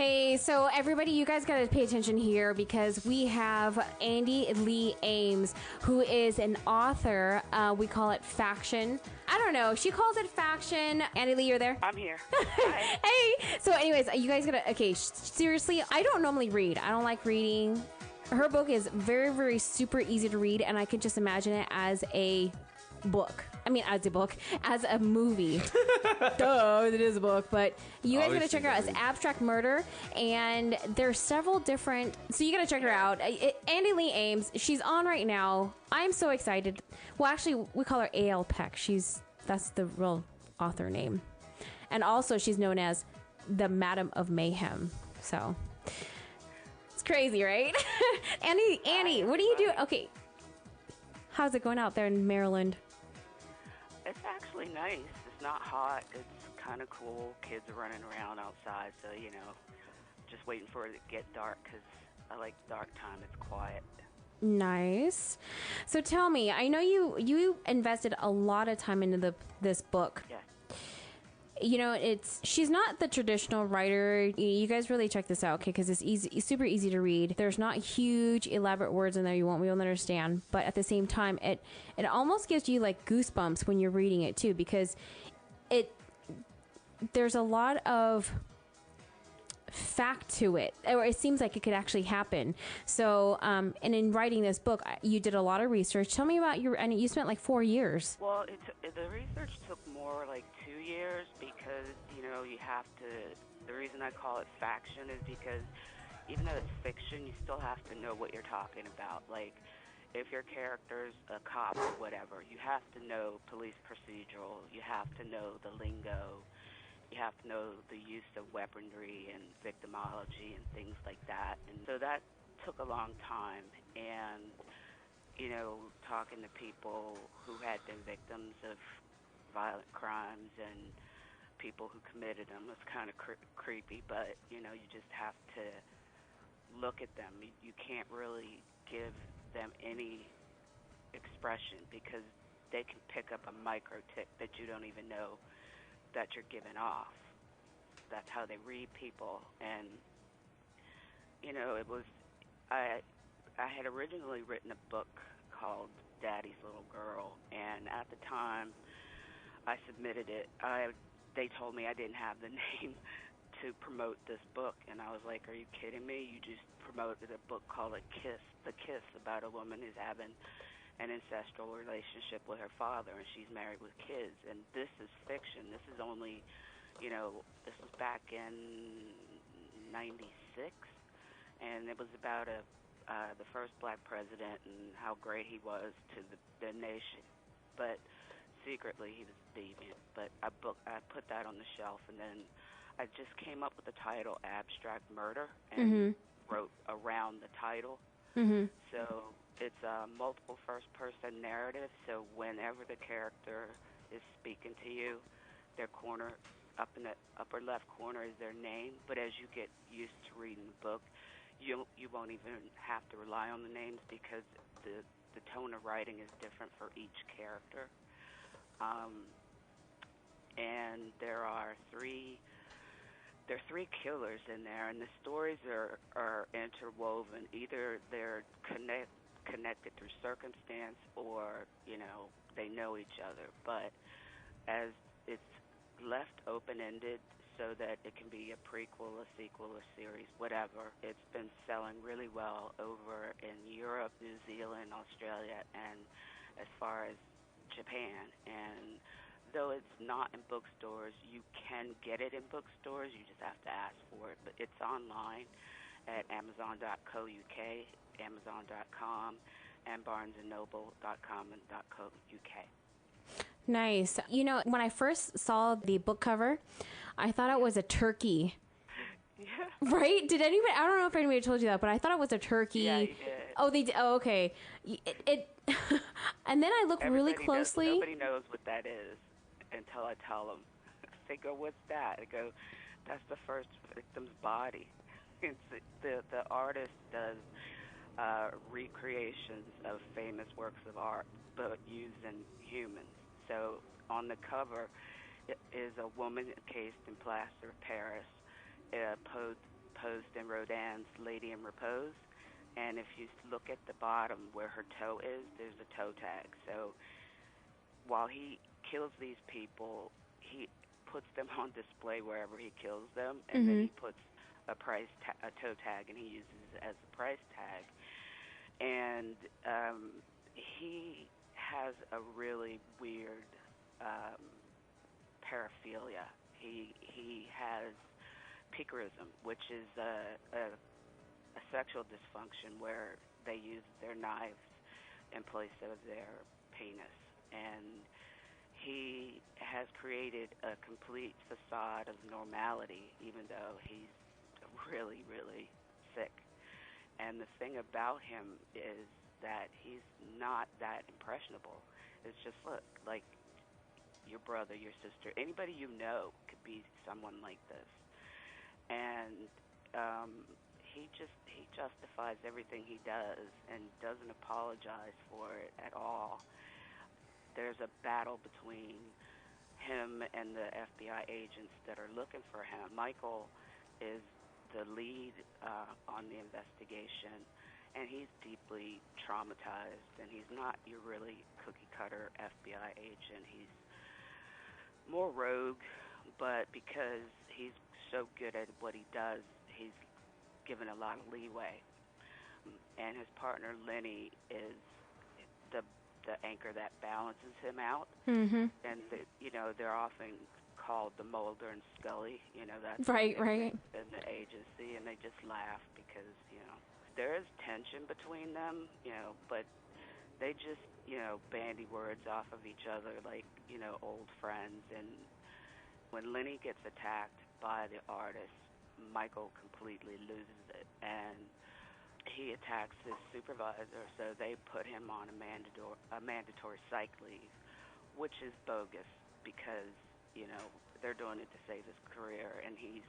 Hey, so everybody, you guys got to pay attention here because we have Andie Lee Eames, who is an author. We call it faction. I don't know. She calls it faction. Andie Lee, you're there? I'm here. Hi. Hey. So anyways, you guys got to, okay, seriously, I don't normally read. I don't like reading. Her book is very, very super easy to read, and I could just imagine it as a book. I mean, as a book, as a movie. Duh, it is a book. But you guys got to check her out. It's Abstract Murder, and there's several different. So you got to check her out. Andie Lee Eames. She's on right now. I'm so excited. Well, actually, we call her A.L. Peck. That's the real author name, and also she's known as the Madam of Mayhem. So it's crazy, right? Andie, what do you do? Okay. How's it going out there in Maryland? It's actually nice. It's not hot. It's kind of cool. Kids are running around outside, so, just waiting for it to get dark because I like dark time. It's quiet. Nice. So tell me, I know you invested a lot of time into this book. Yeah. She's not the traditional writer. You guys really check this out, okay? Because it's super easy to read. There's not huge, elaborate words in there you won't be able to understand. But at the same time, it almost gives you like goosebumps when you're reading it too, because there's a lot of fact to it, or it seems like it could actually happen. So, and in writing this book, you did a lot of research. Tell me about and you spent like 4 years. Well, the research took more like 2 years because, you have to, the reason I call it faction is because even though it's fiction, you still have to know what you're talking about. Like, if your character's a cop or whatever, you have to know police procedural, you have to know the lingo, you have to know the use of weaponry and victimology and things like that. And so that took a long time. And, talking to people who had been victims of violent crimes and people who committed them was kind of creepy. But, you just have to look at them. You can't really give them any expression because they can pick up a micro tick that you don't even know that you're giving off. That's how they read people. And it was I had originally written a book called Daddy's Little Girl, and at the time I submitted it, they told me I didn't have the name to promote this book, and I was like, are you kidding me? You just promoted a book called The Kiss, about a woman who's having an ancestral relationship with her father, and she's married with kids. And this is fiction. This is only, this was back in '96, and it was about the first black president and how great he was to the nation. But secretly, he was deviant. But I put that on the shelf, and then I just came up with the title Abstract Murder and wrote around the title. Mm-hmm. So it's a multiple first-person narrative, so whenever the character is speaking to you, their corner, up in the upper left corner is their name, but as you get used to reading the book, you won't even have to rely on the names because the tone of writing is different for each character. And there are three killers in there, and the stories are interwoven. Either they're connected through circumstance, or they know each other. But as it's left open-ended, so that it can be a prequel, a sequel, a series, whatever. It's been selling really well over in Europe, New Zealand, Australia, and as far as Japan. And though it's not in bookstores, you can get it in bookstores. You just have to ask for it. But it's online at Amazon.co.uk, Amazon.com, and BarnesandNoble.com and .co.uk. Nice. When I first saw the book cover, I thought it was a turkey. Yeah. Right? Did anybody? I don't know if anybody told you that, but I thought it was a turkey. Yeah, you did. Oh, they did. Oh, okay. And then I looked really closely. Nobody knows what that is until I tell them. They go, "What's that?" I go, "That's the first victim's body." The artist does recreations of famous works of art, but using humans. So on the cover is a woman encased in plaster of Paris, posed posed in Rodin's Lady in Repose. And if you look at the bottom where her toe is, there's a toe tag. So while he kills these people, he puts them on display wherever he kills them, and then he puts a toe tag, and he uses it as a price tag. And he has a really weird paraphilia. He has piquerism, which is a sexual dysfunction where they use their knives in place of their penis. And he has created a complete facade of normality, even though he's really, really sick. And the thing about him is that he's not that impressionable. It's just, look, like your brother, your sister, anybody you know could be someone like this. And he justifies everything he does and doesn't apologize for it at all. There's a battle between him and the FBI agents that are looking for him. Michael is the lead on the investigation, and he's deeply traumatized, and he's not your really cookie-cutter FBI agent. He's more rogue, but because he's so good at what he does, he's given a lot of leeway. And his partner, Lenny, is the anchor that balances him out. And, they're often called the Mulder and Scully. That's right. In the agency, and they just laugh because, there is tension between them, but they just, bandy words off of each other like, old friends. And when Lenny gets attacked by the artist, Michael completely loses it, and he attacks his supervisor, so they put him on a mandatory psych leave, which is bogus because, they're doing it to save his career, and he's,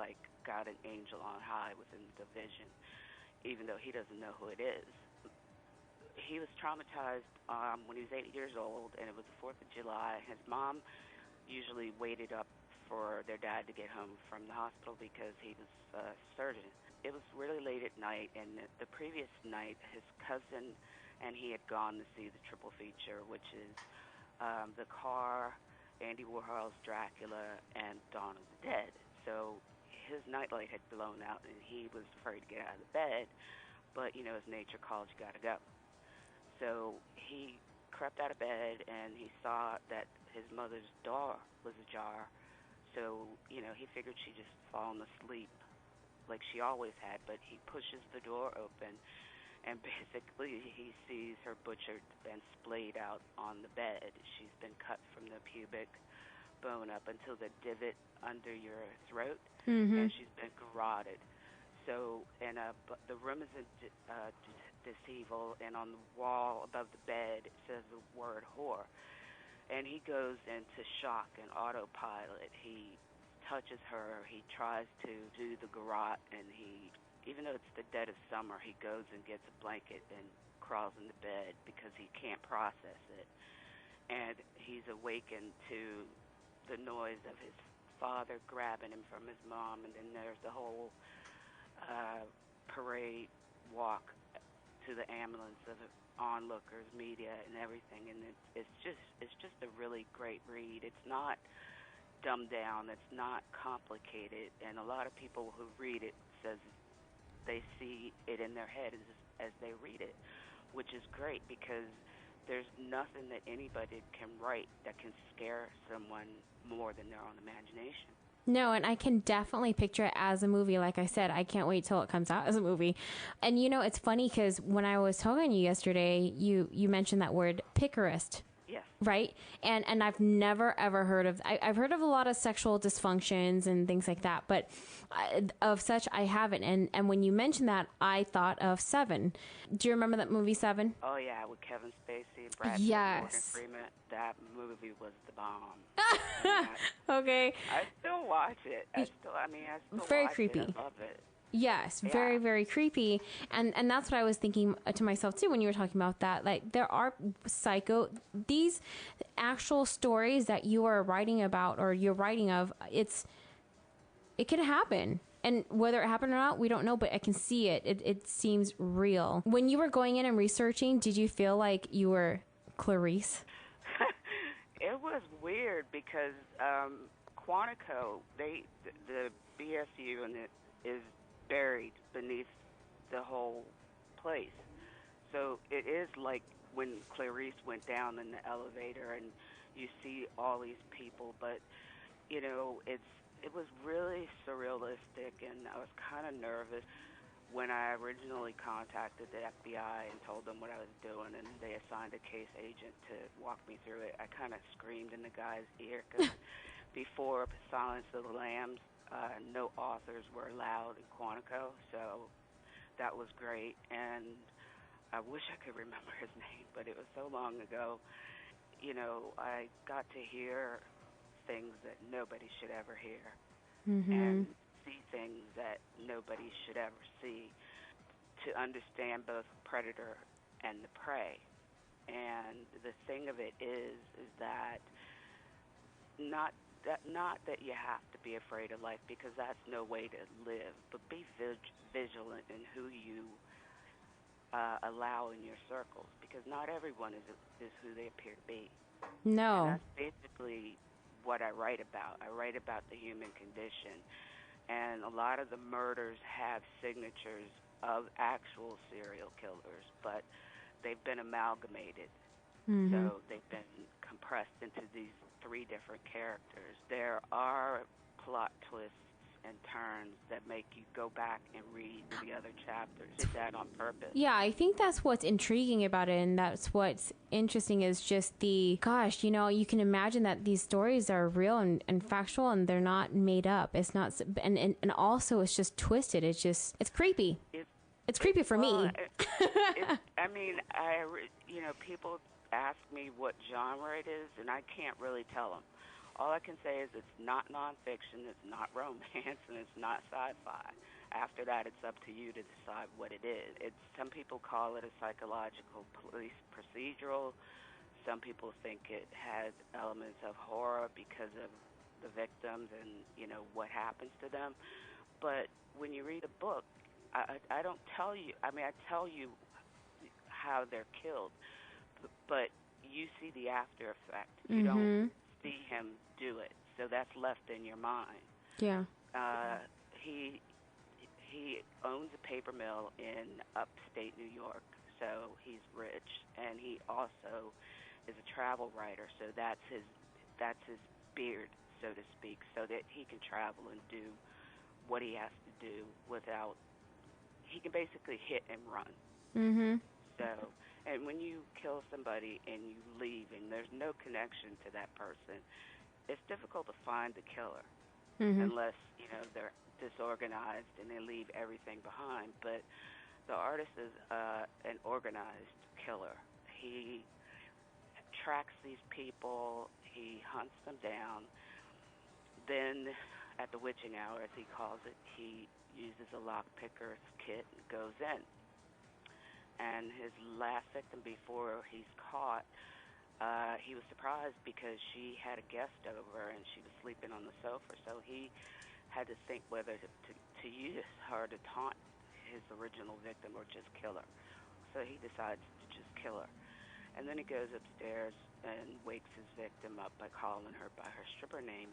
like, got an angel on high within the division, even though he doesn't know who it is. He was traumatized when he was 8 years old, and it was the 4th of July. His mom usually waited up for their dad to get home from the hospital because he was a surgeon. It was really late at night, and the previous night, his cousin and he had gone to see the triple feature, which is The Car, Andy Warhol's Dracula, and Dawn of the Dead. So his nightlight had blown out, and he was afraid to get out of the bed, but, his nature called, you gotta go. So he crept out of bed, and he saw that his mother's door was ajar. So, he figured she'd just fallen asleep like she always had, but he pushes the door open, and basically he sees her butchered and splayed out on the bed. She's been cut from the pubic bone up until the divot under your throat, and she's been garroted. So, and the room is in dishevel, and on the wall above the bed it says the word whore. And he goes into shock and autopilot. He touches her. He tries to do the garrote, and even though it's the dead of summer, he goes and gets a blanket and crawls into bed because he can't process it. And he's awakened to the noise of his father grabbing him from his mom, and then there's the whole parade walk to the ambulance of onlookers, media, and everything. And it's just a really great read. It's not dumbed down. It's not complicated. And a lot of people who read it says they see it in their head as they read it, which is great because there's nothing that anybody can write that can scare someone more than their own imagination. No, and I can definitely picture it as a movie. Like I said, I can't wait till it comes out as a movie. And it's funny because when I was talking to you yesterday, you mentioned that word picarist. Yes. Right? And I've never, ever heard of... I've heard of a lot of sexual dysfunctions and things like that, but of such, I haven't. And when you mentioned that, I thought of Seven. Do you remember that movie, Seven? Oh, yeah, with Kevin Spacey and Brad Pitt, Morgan Freeman. That movie was the bomb. Okay. I still watch it. I still very watch creepy. it. I love it. Yes, very, very creepy. And that's what I was thinking to myself, too, when you were talking about that. Like, there are these actual stories that you are writing about or you're writing of, it can happen. And whether it happened or not, we don't know, but I can see it. It seems real. When you were going in and researching, did you feel like you were Clarice? It was weird because Quantico, the BSU and it is buried beneath the whole place. So it is like when Clarice went down in the elevator and you see all these people, but you know, it was really surrealistic, and I was kind of nervous when I originally contacted the FBI and told them what I was doing, and they assigned a case agent to walk me through it. I kind of screamed in the guy's ear because before Silence of the Lambs, no authors were allowed in Quantico, so that was great. And I wish I could remember his name, but it was so long ago. You know, I got to hear things that nobody should ever hear, and see things that nobody should ever see, to understand both predator and the prey. And the thing of it is that not that you have to be afraid of life, because that's no way to live, but be vigilant in who you allow in your circles, because not everyone is who they appear to be. No. And that's basically what I write about. I write about the human condition. And a lot of the murders have signatures of actual serial killers, but they've been amalgamated. So they've been compressed into these 3 different characters. There are plot twists and turns that make you go back and read the other chapters. Did that on purpose. Yeah, I think that's what's intriguing about it, and that's what's interesting is just the, gosh, you know, you can imagine that these stories are real and factual, and they're not made up. It's not, and also it's just twisted. It's creepy. It's creepy for me. I mean, you know, people ask me what genre it is, and I can't really tell them. All I can say is it's not nonfiction, it's not romance, and it's not sci-fi. After that, it's up to you to decide what it is. Some people call it a psychological police procedural. Some people think it has elements of horror because of the victims and, you know, what happens to them. But when you read a book, I don't tell you. I mean, I tell you how they're killed, but you see the after effect. You don't see him do it, so that's left in your mind. Yeah. He owns a paper mill in upstate New York, so he's rich, and he also is a travel writer, so that's his beard, so to speak, so that he can travel and do what he has to do without. He can basically hit and run. So, and when you kill somebody and you leave and there's no connection to that person, it's difficult to find the killer unless, you know, they're disorganized and they leave everything behind. But the artist is an organized killer. He tracks these people, he hunts them down, then at the witching hour, as he calls it, he uses a lockpicker's kit and goes in. And his last victim before he's caught, he was surprised because she had a guest over and she was sleeping on the sofa, so he had to think whether to use her to taunt his original victim or just kill her. So he decides to just kill her. And then he goes upstairs and wakes his victim up by calling her by her stripper name.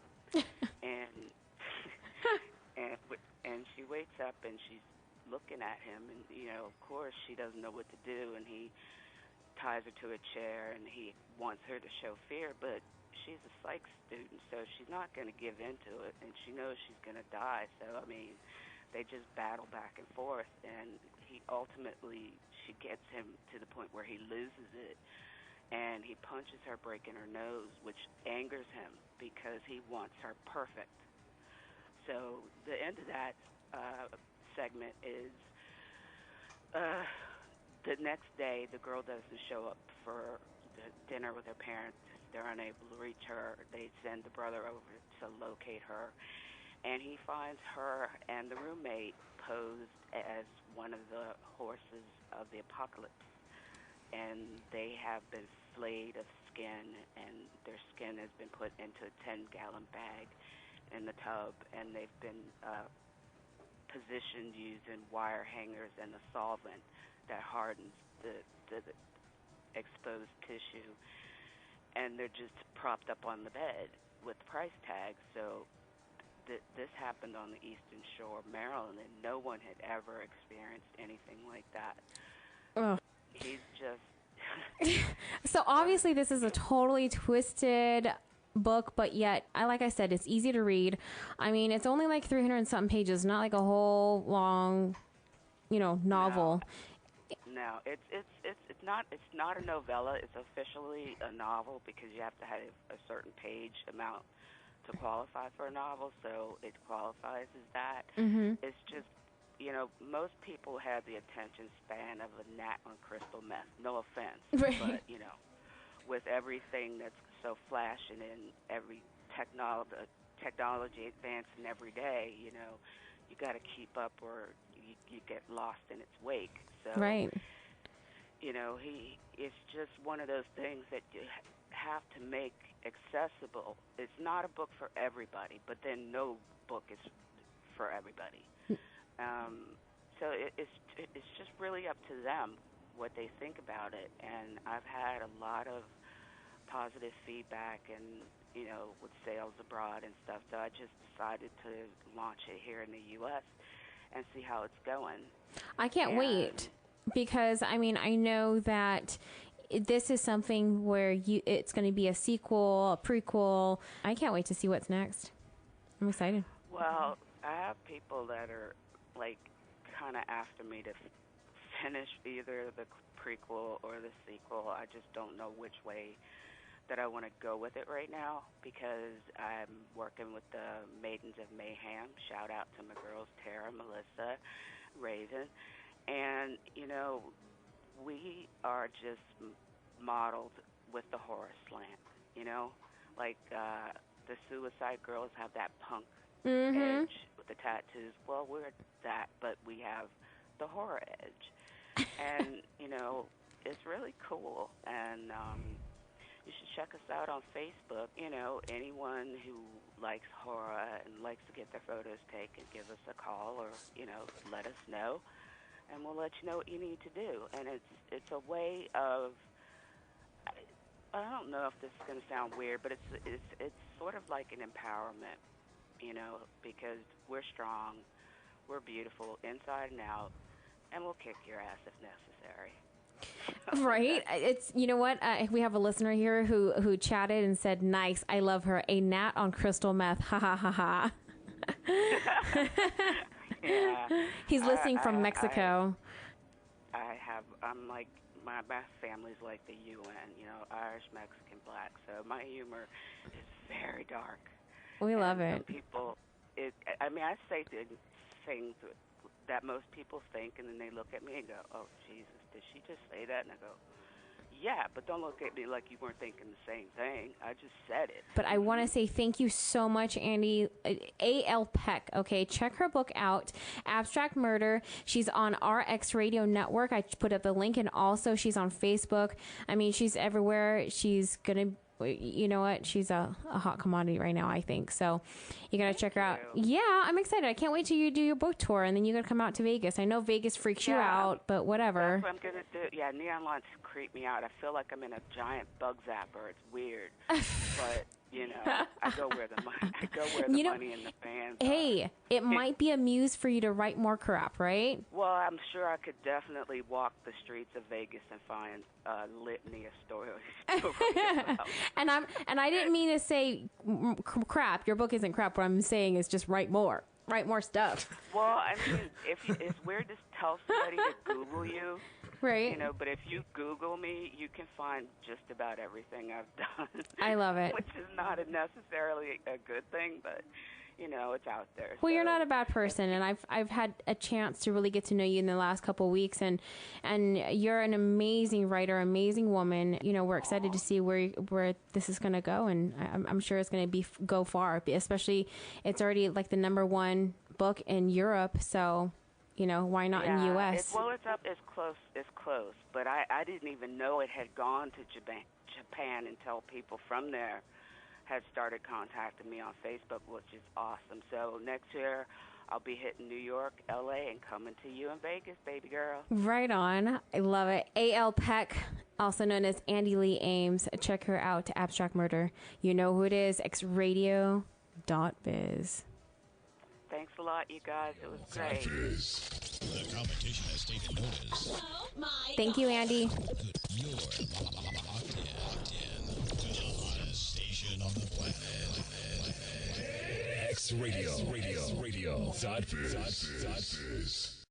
and she wakes up and she's looking at him, and, you know, of course she doesn't know what to do, and he ties her to a chair and he wants her to show fear, but she's a psych student, so she's not going to give into it, and she knows she's going to die. So, I mean, they just battle back and forth, and she gets him to the point where he loses it, and he punches her, breaking her nose, which angers him because he wants her perfect. So the end of that segment is the next day the girl doesn't show up for the dinner with her parents. They're unable to reach her. They send the brother over to locate her, and he finds her and the roommate posed as one of the horses of the apocalypse, and they have been flayed of skin, and their skin has been put into a 10-gallon bag in the tub, and they've been positioned using wire hangers and a solvent that hardens the exposed tissue, and they're just propped up on the bed with price tags. So this happened on the Eastern Shore of Maryland, and no one had ever experienced anything like that. Ugh. He's just... So obviously this is a totally twisted book, but yet, like I said, it's easy to read. I mean, it's only like 300 and something pages, not like a whole long, novel. No, it's not a novella. It's officially a novel because you have to have a certain page amount to qualify for a novel, so it qualifies as that. Mm-hmm. It's just, most people have the attention span of a gnat on crystal meth. No offense, right. But with everything that's so flashing and every technology advancing every day, you got to keep up or you get lost in its wake. So, right. It's just one of those things that you have to make accessible. It's not a book for everybody, but then no book is for everybody. So it's just really up to them what they think about it. And I've had a lot of positive feedback and, with sales abroad and stuff. So I just decided to launch it here in the U.S. and see how it's going. I can't wait because, I know that this is something where it's going to be a sequel, a prequel. I can't wait to see what's next. I'm excited. Well, I have people that are, kind of after me to finish either the prequel or the sequel. I just don't know which way that I want to go with it right now because I'm working with the Maidens of Mayhem. Shout out to my girls, Tara, Melissa, Raven. And, we are just modeled with the horror slant, the Suicide Girls have that punk edge with the tattoos. Well, we're that, but we have the horror edge. And, it's really cool. And you should check us out on Facebook. Anyone who likes horror and likes to get their photos taken, give us a call or, let us know. And we'll let you know what you need to do. And it's a way of, I don't know if this is going to sound weird, but it's sort of like an empowerment, because we're strong, we're beautiful inside and out, and we'll kick your ass if necessary. Right. It's, what? We have a listener here who chatted and said, nice, I love her. A gnat on crystal meth. Ha ha ha ha. Yeah. He's listening from Mexico. I'm like, my family's like the UN, Irish, Mexican, Black. So my humor is very dark. We love it. Some people, I say things that most people think, and then they look at me and go, oh, Jesus, did she just say that? And I go, yeah, but don't look at me like you weren't thinking the same thing. I just said it. But I want to say thank you so much, Andie. A.L. Peck, okay? Check her book out, Abstract Murder. She's on our XRadio network. I put up the link, and also she's on Facebook. She's everywhere. She's going to... You know what? She's a hot commodity right now, I think. So you got to check her out. Yeah, I'm excited. I can't wait till you do your book tour, and then you got to come out to Vegas. I know Vegas freaks you out, but whatever. That's what I'm going to do. Yeah, neon lights creep me out. I feel like I'm in a giant bug zapper. It's weird. But, I go where the money and the fans are. It might be a muse for you to write more crap, right? Well, I'm sure I could definitely walk the streets of Vegas and find a litany of stories. And I didn't mean to say crap. Your book isn't crap. What I'm saying is just write more stuff. Well, it's weird to tell somebody to Google you. Right. But if you Google me, you can find just about everything I've done. I love it. Which is not necessarily a good thing, but, it's out there. Well, you're not a bad person, and I've had a chance to really get to know you in the last couple of weeks, and you're an amazing writer, amazing woman. We're excited to see where this is going to go, and I'm sure it's going to go far, especially it's already like the #1 book in Europe, so... why not in the U.S.? It's close. But I didn't even know it had gone to Japan until people from there had started contacting me on Facebook, which is awesome. So next year I'll be hitting New York, LA, and coming to you in Vegas, baby girl. Right on. I love it. A.L. Peck, also known as Andie Lee Eames. Check her out to Abstract Murder. You know who it is, XRadio.biz. Thanks a lot, you guys. It was great. The competition has taken notice. Thank you, Andie. You're locked in to the hottest station on the planet. XRadio.biz.